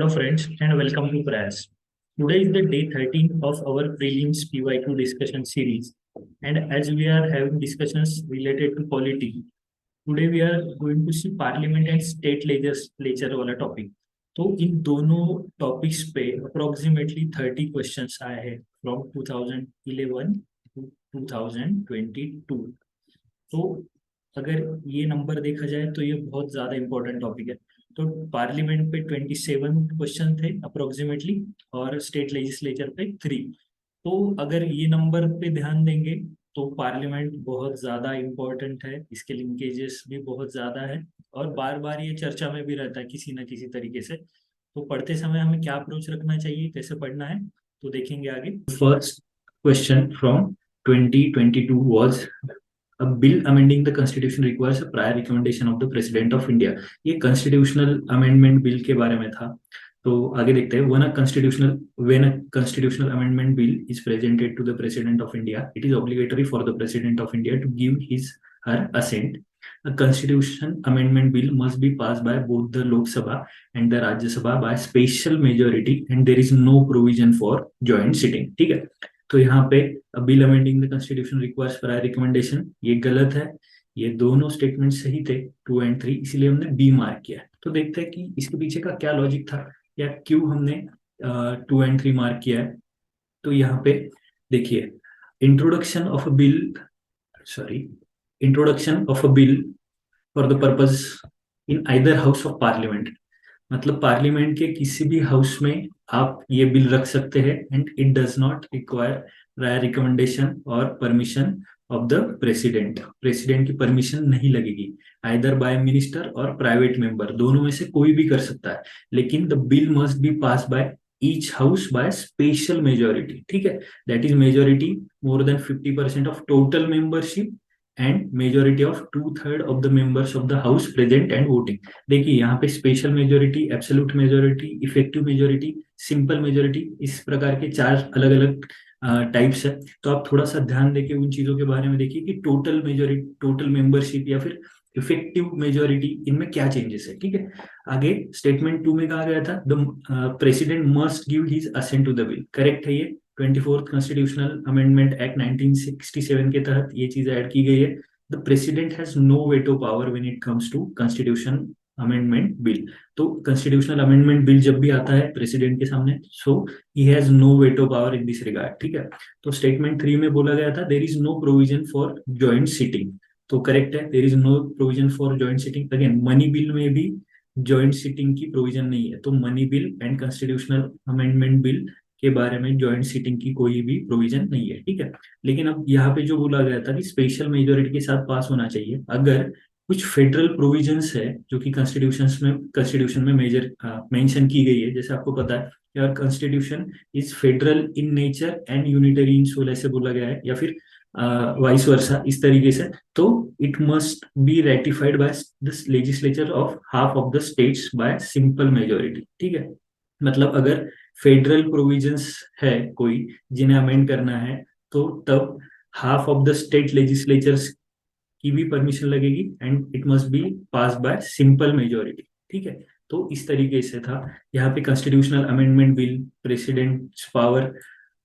Hello friends and welcome to Prayas. Today is the day 13 of our prelims PYQ discussion series, and as we are having discussions related to polity, today we are going to see parliament and state legislature वाला topic. तो इन दोनों topics पे approximately 30 questions आए हैं from 2011 to 2022. तो अगर ये number देखा जाए तो ये बहुत ज्यादा इंपॉर्टेंट टॉपिक है. तो पार्लियामेंट पे 27 क्वेश्चन थे अप्रोक्सीमेटली और स्टेट लेजिस्लेचर पे 3. तो अगर ये नंबर पे ध्यान देंगे तो पार्लियामेंट बहुत ज्यादा इंपॉर्टेंट है, इसके लिंकेजेस भी बहुत ज्यादा है और बार बार ये चर्चा में भी रहता है किसी ना किसी तरीके से. तो पढ़ते समय हमें क्या अप्रोच रखना चाहिए, कैसे पढ़ना है, तो देखेंगे आगे. First question from 2022 was a bill amending the constitution requires a prior recommendation of the president of India. ये constitutional amendment bill के बारे में था. तो आगे देखते हैं. When a constitutional amendment bill is presented to the president of India, it is obligatory for the president of India to give his her assent. A constitution amendment bill must be passed by both the Lok Sabha and the Rajya Sabha by special majority, and there is no provision for joint sitting. ठीक है. तो यहाँ पे bill amending the constitution requires prior recommendation, ये गलत है. ये दोनों स्टेटमेंट सही थे 2 और 3, इसलिए हमने बी मार्क किया. तो देखते हैं कि इसके पीछे का क्या लॉजिक था या क्यों हमने 2 और 3 मार्क किया है. तो यहाँ पे देखिए, introduction of a bill for the purpose in either house of parliament. मतलब पार्लियामेंट के किसी भी हाउस में आप ये बिल रख सकते हैं and it does not require prior recommendation और permission of the president. President की परमिशन नहीं लगेगी. आइदर बाय मिनिस्टर और प्राइवेट मेंबर, दोनों में से कोई भी कर सकता है. लेकिन the bill must be pass by each house by special majority. ठीक है. That is majority more than 50% of total membership and majority of 2/3 of the members of the house present and voting. देखिए यहाँ पे special majority, absolute majority, effective majority, simple majority, इस प्रकार के 4 अलग अलग टाइप्स है. तो आप थोड़ा सा ध्यान देके उन चीजों के बारे में देखिए कि टोटल मेजोरिटी, टोटल मेंबरशिप या फिर इफेक्टिव मेजोरिटी, इनमें क्या चेंजेस है. ठीक है. आगे स्टेटमेंट 2 में कहा गया था the president must give his assent to the bill. Correct है. ये 24th कॉन्स्टिट्यूशनल अमेंडमेंट एक्ट 1967 के तहत ये चीज ऐड की गई है. The president has no veto power when it comes to constitution amendment bill. तो कॉन्स्टिट्यूशनल अमेंडमेंट बिल जब भी आता है प्रेसिडेंट के सामने, so he has no veto power in this regard. ठीक है. तो स्टेटमेंट 3 में बोला गया था there is no provision for joint sitting. तो करेक्ट है, there is no provision for joint sitting. Again money bill में भी ज्वाइंट सिटिंग की प्रोविजन नहीं है. तो money bill and constitutional amendment bill के बारे में ज्वाइंट सीटिंग की कोई भी प्रोविजन नहीं है. ठीक है. लेकिन अब यहाँ पे जो बोला गया था कि स्पेशल मेजोरिटी के साथ पास होना चाहिए अगर कुछ फेडरल प्रोविजंस है जो कि कॉन्स्टिट्यूशन में मेंशन की गई है. जैसे आपको पता है कि constitution is federal in nature and unitary in soul, ऐसे बोला गया है, या फिर वाइस वर्सा, इस तरीके से. तो it must be ratified by the legislature of half of the states bye simple majority. ठीक है. मतलब अगर फेडरल प्रोविजंस है कोई जिन्हें अमेंड करना है तो तब half of the state legislatures की भी परमिशन लगेगी and it must be pass by simple majority. ठीक है. तो इस तरीके से था. यहाँ पे constitutional amendment bill, president's power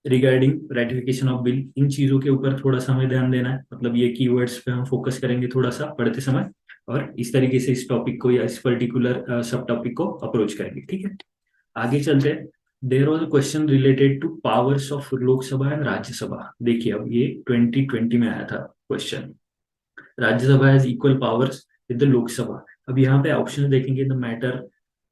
regarding ratification of bill, इन चीजों के ऊपर थोड़ा सा हमें ध्यान देना है. मतलब ये कीवर्ड्स पे हम फोकस करेंगे थोड़ा सा पढ़ते समय और इस तरीके से इस टॉपिक को या इस पर्टिकुलर सब टॉपिक को अप्रोच करेंगे. ठीक है. आगे चलते हैं. There was a question related to powers of Lok Sabha and Rajya Sabha. देखिए अब ये 2020 में आया था question. Rajya Sabha has equal powers with the Lok Sabha. अब यहाँ पे ऑप्शन देखेंगे. The matter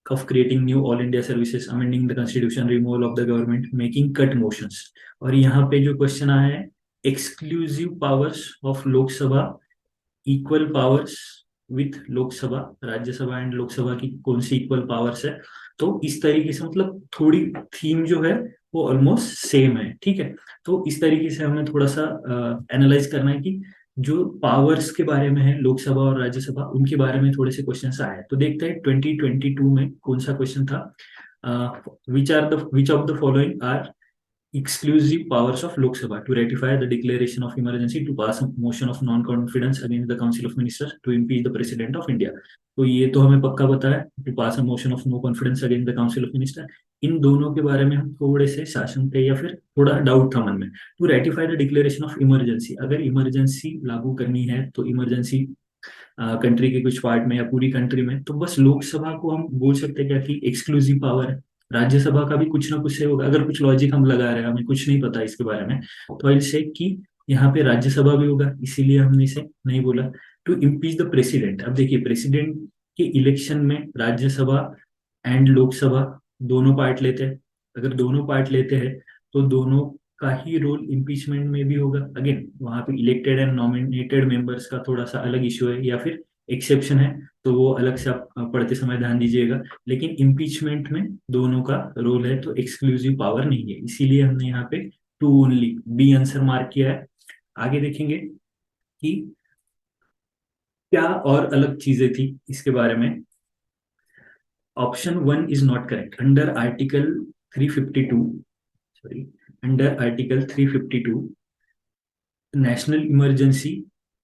of creating new all India services, amending the constitution, removal of the government, making cut motions. और यहाँ पे जो क्वेश्चन आया है exclusive powers of Lok Sabha, equal powers with Lok Sabha, Rajya Sabha and Lok Sabha की कौन सी इक्वल पावर्स है. तो इस तरीके से मतलब थोड़ी थीम जो है वो ऑलमोस्ट सेम है. ठीक है. तो इस तरीके से हमें थोड़ा सा एनालाइज करना है कि जो पावर्स के बारे में है लोकसभा और राज्यसभा, उनके बारे में थोड़े से क्वेश्चन आए. तो देखते हैं 2022 में कौन सा क्वेश्चन था. Which of the following are exclusive powers of Lok Sabha to ratify the declaration of emergency, to pass a motion of non-confidence against the Council of Ministers, to impeach the President of India. तो ये तो हमें पक्का पता है, to pass a motion of no confidence against the council of minister. इन दोनों के बारे में हम थोड़े से शासन पे या फिर थोड़ा डाउट था मन में। To ratify the declaration of emergency, अगर इमरजेंसी लागू करनी है तो इमरजेंसी कंट्री के कुछ पार्ट में या पूरी कंट्री में, तो बस लोकसभा को हम बोल सकते हैं क्या कि एक्सक्लूसिव पावर है। राज्यसभा का भी कुछ ना कुछ से होगा, अगर कुछ लॉजिक हम लगा रहे हैं, हमें कुछ नहीं पता इसके बारे में, तो आई से कि यहाँ पे राज्यसभा भी होगा, इसीलिए हमने इसे नहीं बोला। टू इम्पीच द प्रेसिडेंट, अब देखिए प्रेसिडेंट के इलेक्शन में राज्यसभा एंड लोकसभा दोनों पार्ट लेते हैं। अगर दोनों पार्ट लेते हैं तो दोनों का ही रोल इम्पीचमेंट में भी होगा। अगेन वहां पे इलेक्टेड एंड नॉमिनेटेड मेंबर्स का थोड़ा सा अलग इश्यू है या फिर एक्सेप्शन है, तो वो अलग से आप पढ़ते समय ध्यान दीजिएगा। लेकिन इम्पीचमेंट में दोनों का रोल है, तो एक्सक्लूसिव पावर नहीं है, इसीलिए हमने यहाँ पे two only B answer mark किया है। आगे देखेंगे कि क्या और अलग चीजें थी इसके बारे में। Option one is not correct. Under article 352, sorry, under article 352 national emergency,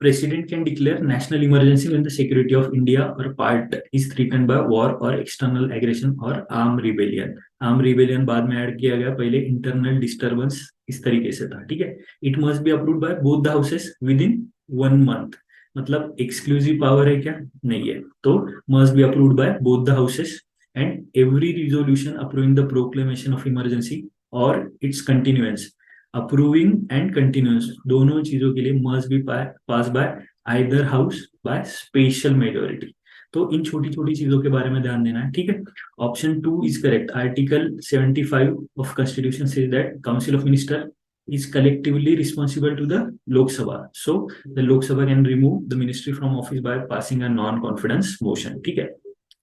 president can declare national emergency when the security of India or part is threatened by war or external aggression or armed rebellion. Arm rebellion बाद में add किया गया, पहले internal disturbance इस तरीके से था, ठीक है। It must be approved by both the houses within 1 month. मतलब एक्सक्लूसिव पावर है क्या? नहीं है, तो must be approved by both the houses and every resolution approving the proclamation of emergency और its continuance, approving and continuous, दोनों चीजों के लिए must be pass by either house by special majority. तो इन छोटी छोटी चीजों के बारे में ध्यान देना है, ठीक है। Option two is correct. Article 75 of constitution says that council of minister is collectively responsible to the Lok Sabha. So the Lok Sabha can remove the ministry from office by passing a non-confidence motion. ठीक है।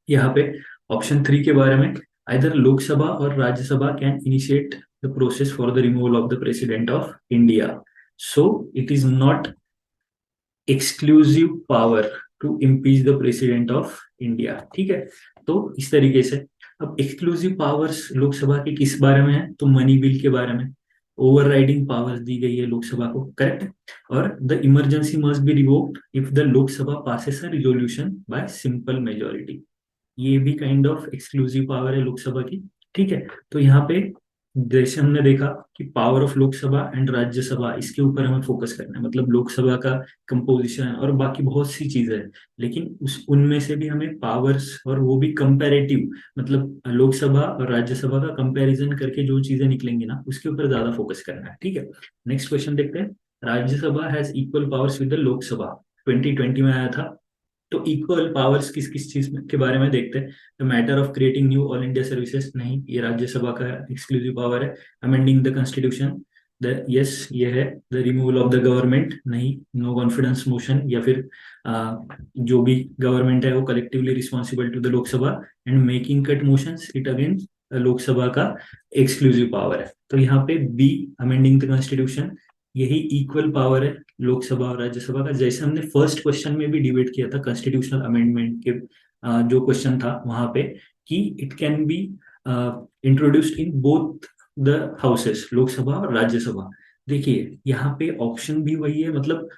यहाँ पे option three के बारे में, either Lok Sabha और Rajya Sabha can initiate the process for the removal of the president of India. So it is not exclusive power to impeach the president of India, ठीक है। तो इस तरीके से अब एक्सक्लूसिव पावर्स लोकसभा के किस बारे में है, तो मनी बिल के बारे में ओवर राइडिंग पावर्स दी गई है लोकसभा को, करेक्ट। और the emergency must be revoked if the Lok Sabha passes a resolution bye simple majority. ये भी काइंड ऑफ एक्सक्लूसिव पावर है लोकसभा की, ठीक है। तो यहाँ पे जैसे हमने देखा कि power of Lok Sabha and Rajya Sabha, इसके ऊपर हमें फोकस करना है, मतलब लोकसभा का कंपोजिशन और बाकी बहुत सी चीजें हैं, लेकिन उस उनमें से भी हमें पावर्स और वो भी कंपैरेटिव, मतलब लोकसभा और राज्यसभा का कंपैरिजन करके जो चीजें निकलेंगी ना, उसके ऊपर ज्यादा फोकस करना है, ठीक है। नेक्स्ट क्वेश्चन देखते हैं। Rajya Sabha has equal powers with the Lok Sabha, 2020 में आया था। तो इक्वल पावर्स किस किस चीज के बारे में देखते हैं। The matter of creating new all India services, नहीं, ये राज्यसभा का एक्सक्लूसिव पावर है। Amending the constitution, the yes ये है। The removal of the government, नहीं, नो कॉन्फिडेंस मोशन या फिर जो भी गवर्नमेंट है वो collectively responsible to the Lok Sabha. And making cut motions, it again Lok Sabha का एक्सक्लूसिव पावर है। तो यहाँ पे बी, अमेंडिंग द कॉन्स्टिट्यूशन, यही इक्वल पावर है लोकसभा और राज्यसभा का। जैसे हमने फर्स्ट क्वेश्चन में भी डिबेट किया था कॉन्स्टिट्यूशनल अमेंडमेंट के, जो क्वेश्चन था वहां पे, कि it can be introduced in both the houses, Lok Sabha और राज्यसभा। देखिए यहाँ पे ऑप्शन भी वही है, मतलब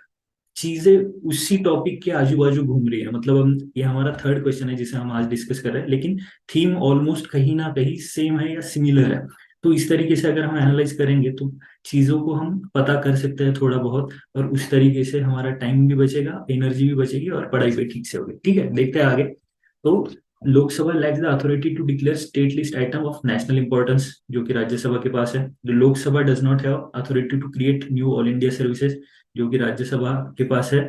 चीजें उसी टॉपिक के आजू बाजू घूम रही है। मतलब हम, ये हमारा थर्ड क्वेश्चन है जिसे हम आज डिस्कस कर रहे हैं, लेकिन थीम ऑलमोस्ट कहीं ना कहीं सेम है या सिमिलर है। तो इस तरीके से अगर हम एनालाइज करेंगे तो चीजों को हम पता कर सकते हैं थोड़ा बहुत, और उस तरीके से हमारा टाइम भी बचेगा, एनर्जी भी बचेगी और पढ़ाई भी ठीक से होगी, ठीक है। देखते हैं आगे। तो Lok Sabha lacks the authority to declare state list item of national importance, जो कि राज्यसभा के पास है। The Lok Sabha does not have authority to create new all India services, जो कि राज्यसभा के पास है।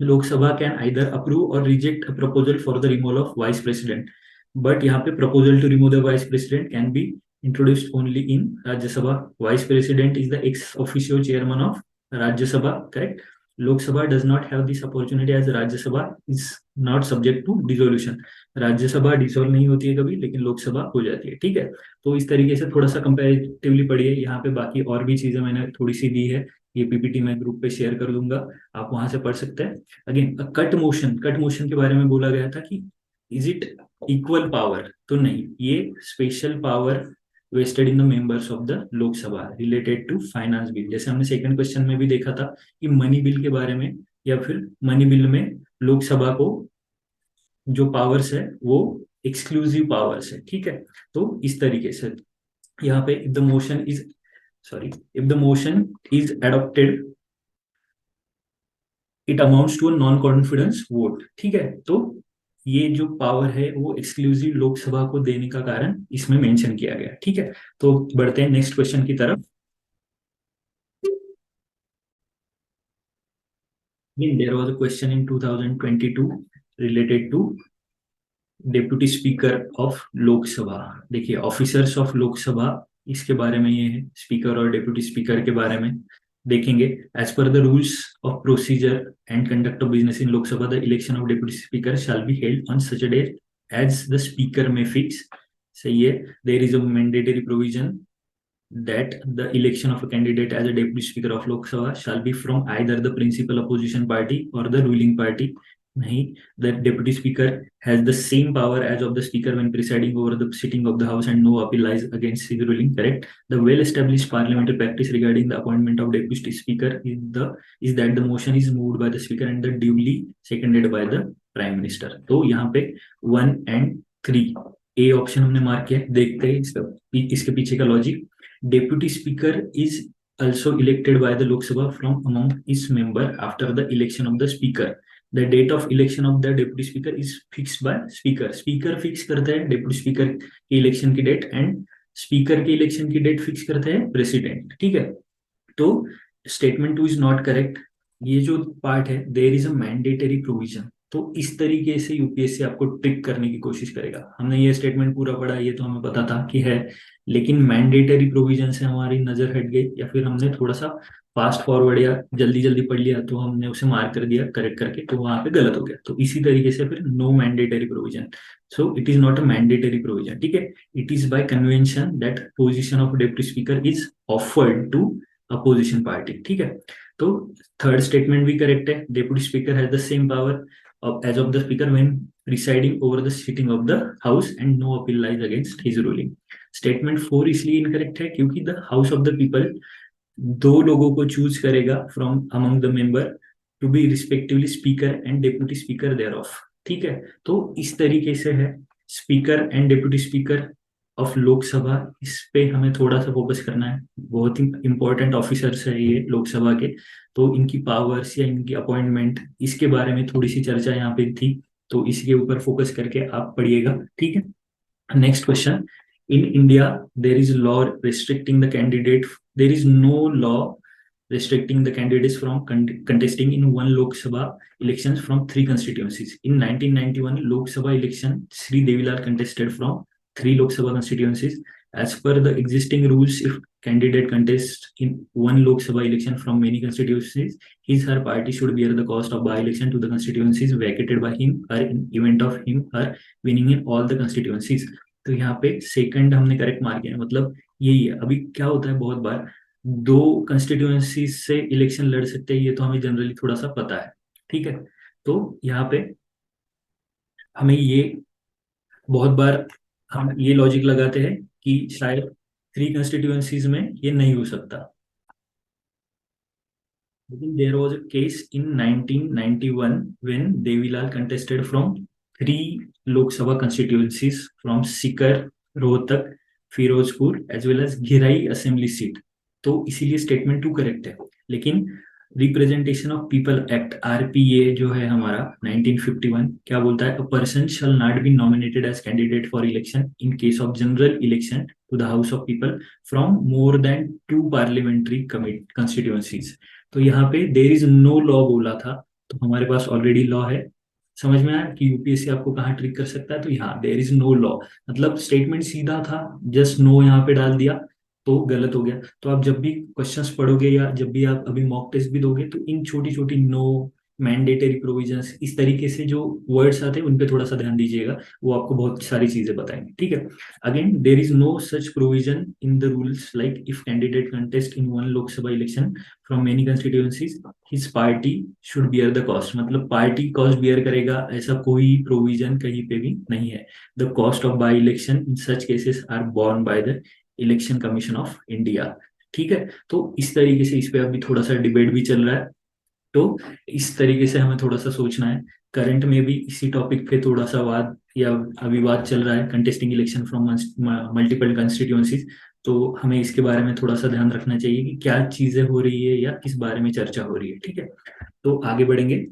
लोकसभा कैन आइदर अप्रूव और reject a proposal for the removal of vice president, but यहाँ पे proposal to remove the vice president can be introduced only in Rajya Sabha. Vice President is the ex officio chairman of Rajya Sabha, correct? Lok Sabha does not have this opportunity as Rajya Sabha is not subject to dissolution. राज्य सभा dissolve नहीं होती है कभी, लेकिन लोकसभा हो जाती है, ठीक है। तो इस तरीके से थोड़ा सा कंपैरेटिवली पढ़िए। यहाँ पे बाकी और भी चीजें मैंने थोड़ी सी दी है, ये पीपीटी मैं ग्रुप पे शेयर कर दूंगा, आप वहां से पढ़ सकते हैं। Again cut motion, cut motion के बारे में बोला गया था कि इज इट इक्वल पावर, तो नहीं, ये special power vested in the members of the Lok Sabha related to finance bill. जैसे हमने सेकंड क्वेश्चन में भी देखा था कि मनी बिल के बारे में, या फिर मनी बिल में लोकसभा को जो पावर्स है वो एक्सक्लूसिव पावर्स है, ठीक है। तो इस तरीके से यहाँ पे if the motion is, sorry, if the motion is adopted it amounts to a non confidence vote, ठीक है। तो ये जो पावर है वो एक्सक्लूसिव लोकसभा को देने का कारण इसमें मेंशन किया गया, ठीक है। तो बढ़ते हैं नेक्स्ट क्वेश्चन की तरफ। There was a question in 2022 related to deputy speaker of Lok Sabha. देखिए ऑफिसर्स ऑफ लोकसभा, इसके बारे में ये है, स्पीकर और डेप्यूटी स्पीकर के बारे में देखेंगे। As per the rules of procedure and conduct of business in Lok Sabha the election of deputy speaker shall be held on such day as the speaker may fix. सही है। There is a mandatory provision that the election of a candidate as a deputy speaker of Lok Sabha shall be from either the principal opposition party or the ruling party. नहीं, the deputy speaker has the same power as of the speaker when presiding over the sitting of the house and no appeal lies against his ruling. Correct. The well-established parliamentary practice regarding the appointment of deputy speaker is that the motion is moved by the speaker and the duly seconded by the prime minister. तो यहाँ पे 1 and 3 A option हमने mark किया। देखते हैं इसके पीछे का logic. Deputy Speaker is also elected by the Lok Sabha from among its member after the election of the Speaker. The date of election of the Deputy Speaker is fixed by Speaker. Speaker fix करता है Deputy Speaker की election की date and Speaker की election की date fix करता है President, ठीक है। तो statement two is not correct. ये जो पार्ट है there is a mandatory provision, तो इस तरीके से यूपीएससी आपको ट्रिक करने की कोशिश करेगा। हमने ये स्टेटमेंट पूरा पढ़ा, ये तो हमें पता था कि है, लेकिन मैंडेटरी प्रोविजन से हमारी नजर हट गई, या फिर हमने थोड़ा सा फास्ट फॉरवर्ड या जल्दी जल्दी पढ़ लिया तो हमने उसे मार्क कर दिया करेक्ट करके, तो वहां पे गलत हो गया। तो इसी तरीके से फिर no mandatory provision, so it is not a mandatory provision, ठीक है। It is by convention that position of deputy speaker is offered to opposition party, ठीक है। तो थर्ड स्टेटमेंट भी करेक्ट है। Deputy speaker has the same power as of the speaker when presiding over the sitting of the house and no appeal lies against his ruling. Statement 4 इसलिए incorrect है क्योंकि the house of the people दो लोगों को choose करेगा from among the member to be respectively speaker and deputy speaker there of, ठीक है। तो इस तरीके से है speaker and deputy speaker of Lok Sabha, इस पे हमें थोड़ा सा फोकस करना है। बहुत ही इंपॉर्टेंट ऑफिसर्स है ये लोकसभा के, तो इनकी पावर्स या इनकी अपॉइंटमेंट, इसके बारे में थोड़ी सी चर्चा यहाँ पे थी, तो इसके ऊपर फोकस करके आप पढ़िएगा, ठीक है। Next question. In India, there is law restricting the candidate. There is no law restricting the candidates from contesting in one Lok Sabha elections from 3 constituencies. In 1991 Lok Sabha election, Sri Devilal contested from 3 Lok Sabha constituencies. As per the existing rules, if candidate contests in one Lok Sabha election from many constituencies, his her party should bear the cost of by-election to the constituencies vacated by him or in event of him her winning in all the constituencies. तो यहाँ पे second हमने correct mark किया, मतलब यही है। अभी क्या होता है, बहुत बार 2 कंस्टिट्यूएंसी से इलेक्शन लड़ सकते हैं, ये तो हमें जनरली थोड़ा सा पता है, ठीक है। तो यहाँ पे हमें ये बहुत बार हम ये लॉजिक लगाते हैं कि शायद 3 कंस्टिट्यूएंसीज में ये नहीं हो सकता, लेकिन there was a case in 1991 when Devi Lal contested from 3 Lok Sabha constituencies from Sikar, Rohtak, Ferozepur as well as Ghirai assembly seat. तो इसीलिए स्टेटमेंट 2 करेक्ट है। लेकिन representation of people act RPA जो है हमारा 1951 क्या बोलता है, a person shall not be nominated as candidate for election in case of general election to the house of people from more than 2 parliamentary constituencies. तो यहाँ पे देर इज नो लॉ बोला था, तो हमारे पास ऑलरेडी लॉ है। समझ में आया कि यूपीएससी आपको कहाँ ट्रिक कर सकता है। तो यहाँ देर इज नो लॉ, मतलब स्टेटमेंट सीधा था, जस्ट नो यहाँ पे डाल दिया तो गलत हो गया। तो आप जब भी क्वेश्चंस पढ़ोगे या जब भी आप अभी मॉक टेस्ट भी दोगे, तो इन छोटी छोटी नो, मैंडेटरी प्रोविजंस, इस तरीके से जो वर्ड्स आते हैं उन पे थोड़ा सा ध्यान दीजिएगा, वो आपको बहुत सारी चीजें बताएंगे, ठीक है। Again there is no such provision in the rules like if candidate contest in one Lok Sabha election from many constituencies his party should bear the cost, मतलब पार्टी कॉस्ट बियर करेगा, ऐसा कोई प्रोविजन कहीं पे भी नहीं है। The cost of by election in such cases are borne by the election commission of India, ठीक है। तो इस तरीके से इस पे अभी थोड़ा सा डिबेट भी चल रहा है, तो इस तरीके से हमें थोड़ा सा सोचना है। करंट में भी इसी टॉपिक पे थोड़ा सा वाद या अविवाद चल रहा है, contesting election from multiple constituencies. तो हमें इसके बारे में थोड़ा सा ध्यान रखना चाहिए कि क्या चीजें हो रही है या किस बारे में चर्चा हो रही है, ठीक है। तो आगे बढ़ेंगे।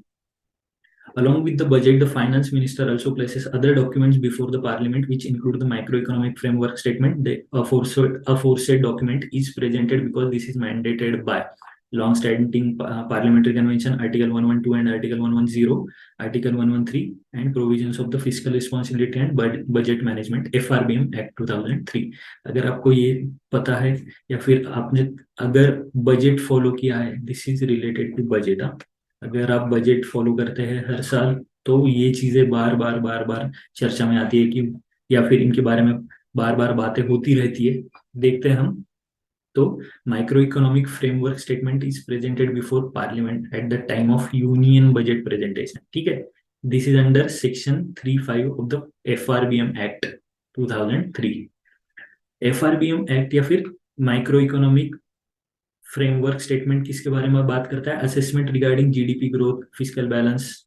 Along with the budget, the finance minister also places other documents before the parliament, which include the macroeconomic framework statement. The aforesaid document is presented because this is mandated by long-standing parliamentary convention, Article 112 and Article 110, Article 113, and provisions of the fiscal responsibility and budget management, FRBM Act 2003. अगर आपको ये पता है या फिर आपने अगर budget follow किया है, this is related to budget. अगर आप बजट फॉलो करते हैं हर साल, तो ये चीजें बार बार बार बार चर्चा में आती है कि या फिर इनके बारे में बार बार बातें होती रहती है। देखते हैं हम। तो micro economic framework statement is presented before parliament at the time of union budget presentation, ठीक है। This is under section 35 of the FRBM act 2003। FRBM act या फिर माइक्रो इकोनॉमिक फ्रेमवर्क स्टेटमेंट किसके बारे में बात करता है? Assessment regarding GDP growth, physical balance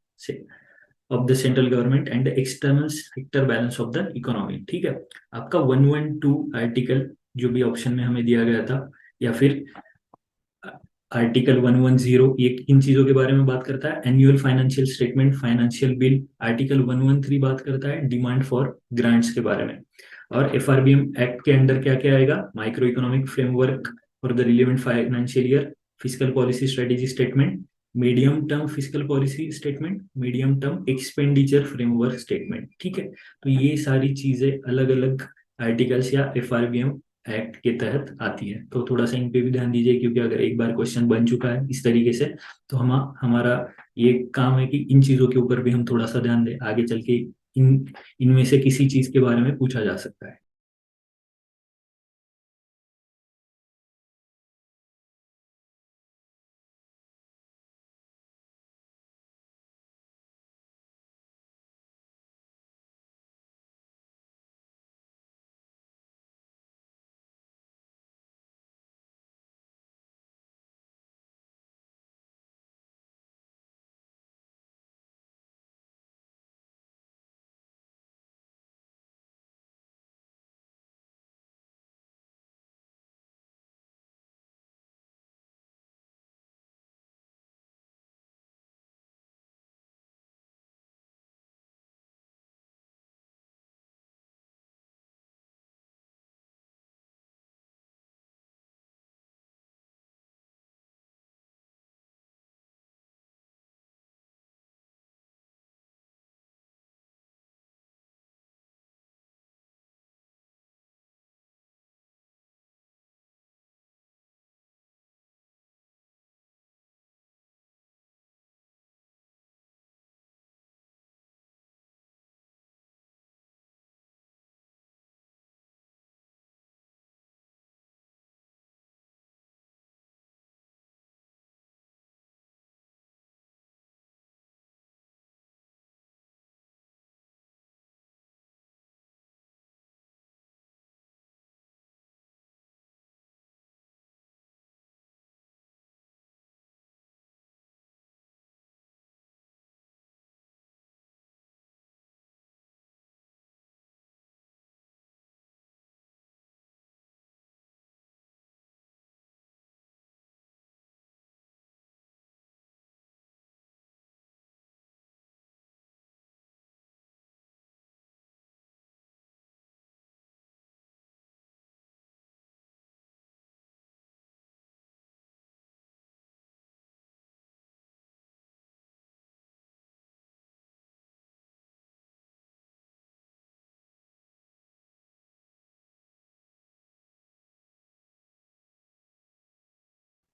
of the central government and external sector balance of the economy, ठीक है। आपका 112 आर्टिकल जो भी ऑप्शन में हमें दिया गया था, या फिर आर्टिकल 110, ये इन चीजों के बारे में बात करता है। Annual financial statement, financial bill. Article 113 बात करता है डिमांड फॉर ग्रांट्स के बारे में। और FRBM एक्ट के अंडर क्या क्या आएगा? Micro economic framework for the relevant financial year, physical policy strategy statement, medium term physical policy statement, medium term expenditure framework statement, ठीक है। तो ये सारी चीजें अलग अलग आर्टिकल्स या FRBM एक्ट के तहत आती है। तो थोड़ा सा इन पे भी ध्यान दीजिए, क्योंकि अगर एक बार क्वेश्चन बन चुका है इस तरीके से, तो हमारा ये काम है कि इन चीजों के ऊपर भी हम थोड़ा सा ध्यान दें। आगे चल के इनमें से किसी चीज के बारे में पूछा जा सकता है।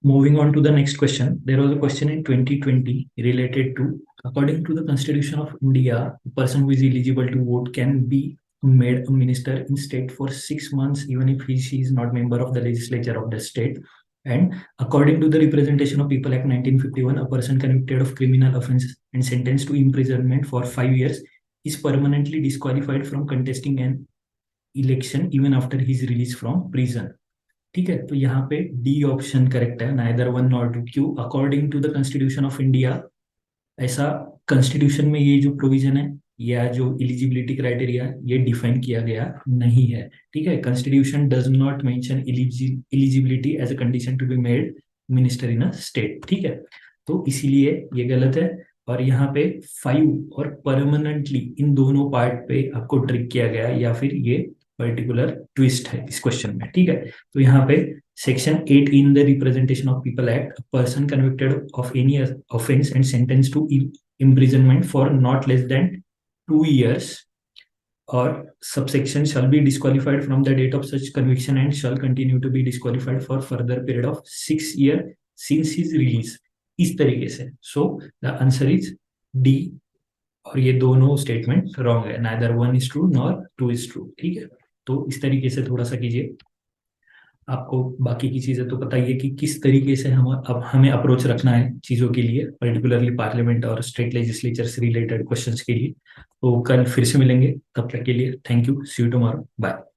Moving on to the next question, there was a question in 2020 related to, according to the Constitution of India, a person who is eligible to vote can be made a minister in state for 6 months, even if she is not member of the legislature of the state. And according to the Representation of People Act 1951, a person convicted of criminal offense and sentenced to imprisonment for 5 years is permanently disqualified from contesting an election even after his release from prison. ठीक है, तो यहाँ पे D option correct है, neither one not two. क्यों? According to the constitution of India ऐसा constitution में ये जो प्रोविजन है या जो इलिजिबिलिटी क्राइटेरिया ये डिफाइन किया गया नहीं है। ठीक है, constitution does not mention eligibility as a condition to be made minister in a state. ठीक है, तो इसीलिए ये गलत है। और यहाँ पे 5 और परमानेंटली इन दोनों पार्ट पे आपको ट्रिक किया गया है, या फिर ये पर्टिकुलर ट्विस्ट है इस क्वेश्चन में। ठीक है, तो यहाँ पे section 8 in the representation of people act, person convicted of any offence and sentence to imprisonment for not less than 2 years or subsection shall be disqualified from the date of such conviction and shall continue to be disqualified for further period of 6 years since his release। इस तरीके से so the answer is D. और ये दोनों statement wrong है, neither 1 is true nor 2 is true. ठीक है, तो इस तरीके से थोड़ा सा कीजिए। आपको बाकी की चीजें तो पता ही है कि किस तरीके से हम अब हमें अप्रोच रखना है चीजों के लिए, पर्टिकुलरली पार्लियामेंट और स्टेट लेजिस्लेचर से रिलेटेड क्वेश्चंस के लिए। तो कल फिर से मिलेंगे, तब तक के लिए thank you, see you tomorrow, bye.